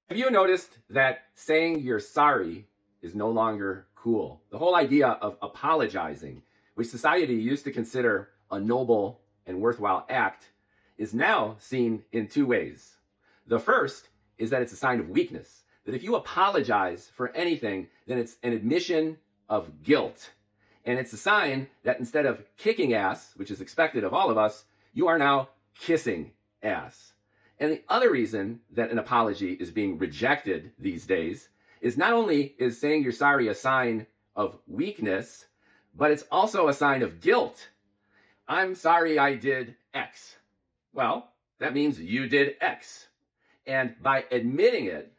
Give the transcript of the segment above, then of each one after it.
Have you noticed that saying you're sorry is no longer cool? The whole idea of apologizing, which society used to consider a noble and worthwhile act, is now seen in two ways. The first is that it's a sign of weakness, that if you apologize for anything, then it's an admission of guilt. And it's a sign that instead of kicking ass, which is expected of all of us, you are now kissing ass. And the other reason that an apology is being rejected these days is not only is saying you're sorry a sign of weakness, but it's also a sign of guilt. I'm sorry I did X. Well, that means you did X. And by admitting it,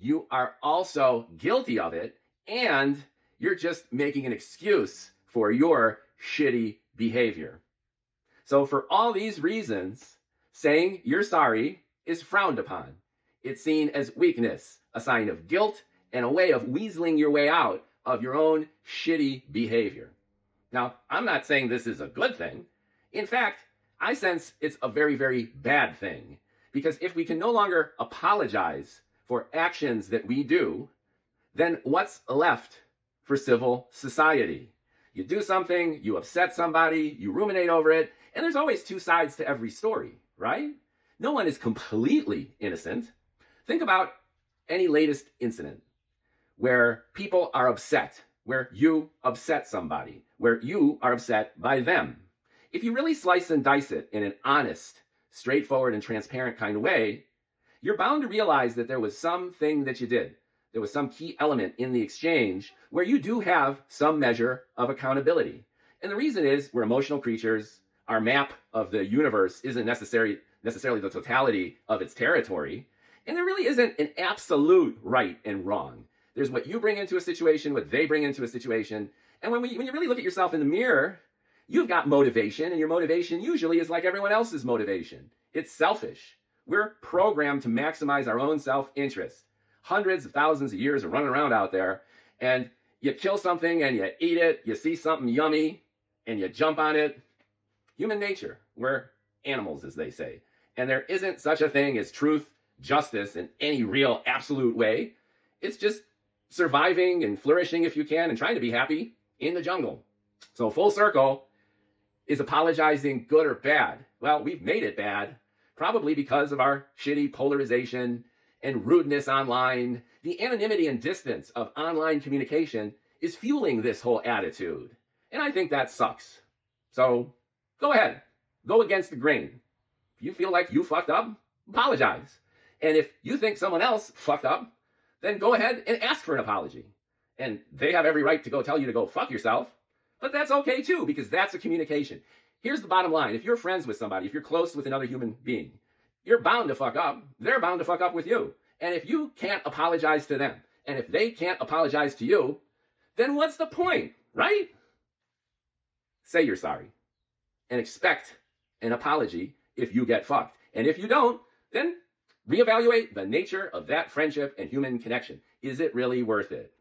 you are also guilty of it, and you're just making an excuse for your shitty behavior. So for all these reasons, saying you're sorry is frowned upon. It's seen as weakness, a sign of guilt, and a way of weaseling your way out of your own shitty behavior. Now, I'm not saying this is a good thing. In fact, I sense it's a very, very bad thing. Because if we can no longer apologize for actions that we do, then what's left for civil society? You do something, you upset somebody, you ruminate over it, and there's always two sides to every story, right? No one is completely innocent. Think about any latest incident where people are upset, where you upset somebody, where you are upset by them. If you really slice and dice it in an honest, straightforward, and transparent kind of way, you're bound to realize that there was something that you did. There was some key element in the exchange where you do have some measure of accountability. And the reason is we're emotional creatures. Our map of the universe isn't necessarily the totality of its territory. And there really isn't an absolute right and wrong. There's what you bring into a situation, what they bring into a situation. And when you really look at yourself in the mirror, you've got motivation, and your motivation usually is like everyone else's motivation. It's selfish. We're programmed to maximize our own self-interest. Hundreds of thousands of years of running around out there, and you kill something and you eat it, you see something yummy, and you jump on it. Human nature. We're animals, as they say. And there isn't such a thing as truth, justice in any real absolute way. It's just surviving and flourishing if you can and trying to be happy in the jungle. So full circle, is apologizing good or bad? Well, we've made it bad, probably because of our shitty polarization and rudeness online. The anonymity and distance of online communication is fueling this whole attitude. And I think that sucks. So go ahead, go against the grain. If you feel like you fucked up, apologize. And if you think someone else fucked up, then go ahead and ask for an apology. And they have every right to go tell you to go fuck yourself. But that's okay too, because that's a communication. Here's the bottom line. If you're friends with somebody, if you're close with another human being, you're bound to fuck up. They're bound to fuck up with you. And if you can't apologize to them, and if they can't apologize to you, then what's the point, right? Say you're sorry and expect an apology if you get fucked. And if you don't, then reevaluate the nature of that friendship and human connection. Is it really worth it?